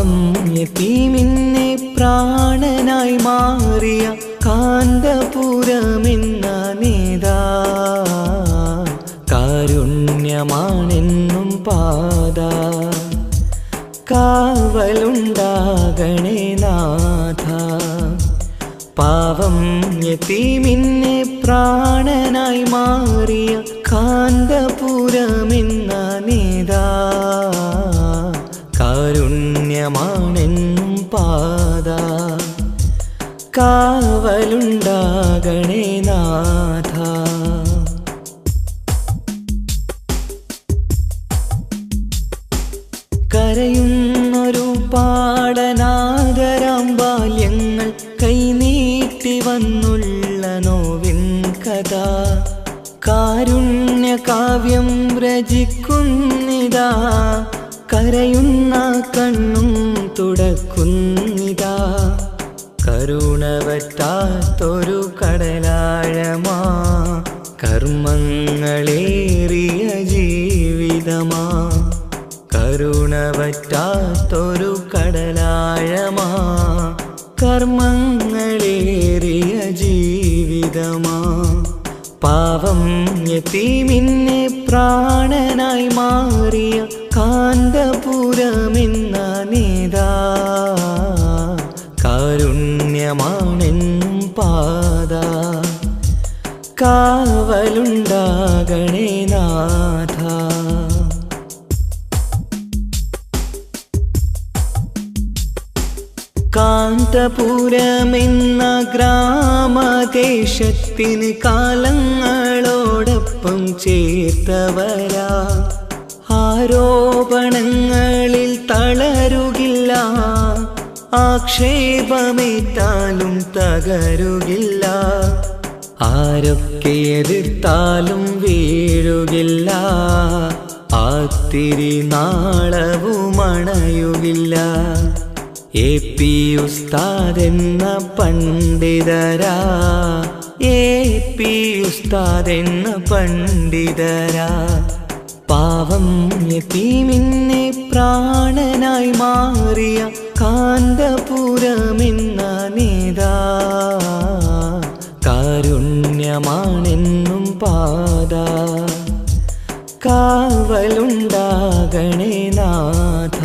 പാവം യതീമിനെ പ്രാണനായി മാറിയ കാന്തപുരമെന്ന നേതാ കാരുണ്യമാണെന്നും പാത കാവലുണ്ടാകണേ നാഥ പാവം യതീമിനെ പ്രാണനായി മാറിയ കാന്തപുരമെന്ന നേതാ കാരുണ്യമാണെന്നും പാത കാവലുണ്ടാകണേ നാഥ കരയുന്നൊരു പാടനാദരാം ബാല്യങ്ങൾ കൈനീട്ടി വന്നുള്ള നോവിൻ കഥ കാരുണ്യകാവ്യം രചിക്കുന്നിതാ കരയുന്ന കണ്ണും തുടക്കുന്നിതാ കരുണവറ്റാത്തൊരു കടലാഴമാ കർമ്മങ്ങളേറിയ ജീവിതമാ കരുണവറ്റാത്തൊരു കടലാഴമാ കർമ്മങ്ങളേറിയ ജീവിതമാ പാവം യതീമിനെ പ്രാണനായി മാറിയ കാന്തപുരമെന്ന നേതാ കാരുണ്യമാണെന്നും പാത കാവലുണ്ടാകണേ നാഥ കാന്തപുരമെന്ന ഗ്രാമദേശത്തിന് കാലങ്ങളോടൊപ്പം ചേർത്തവരാ ആരോപണങ്ങളിൽ തളരുകില്ല ആക്ഷേപമേറ്റാലും തകരുകില്ല ആരൊക്കെ എതിർത്താലും വീഴുകില്ല ആത്തിരി നാളവുമണയുകില്ല AP ഉസ്താദ് എന്ന പണ്ഡിതരാ AP ഉസ്താദ് എന്ന പണ്ഡിതരാ പാവം യതീമിനെ പ്രാണനായി മാറിയ കാന്തപുരമെന്ന നേതാ കാരുണ്യമാണെന്നും പാത കാവലുണ്ടാകണേ നാഥ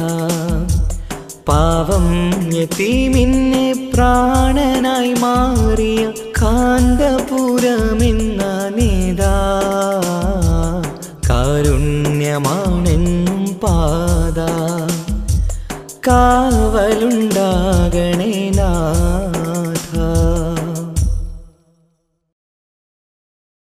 പാവം യതീമിനെ പ്രാണനായി മാറിയ കാന്തപുരമെന്ന നേതാ കാരുണ്യമാണെന്നും പാത കാവലുണ്ടാകണേ നാഥ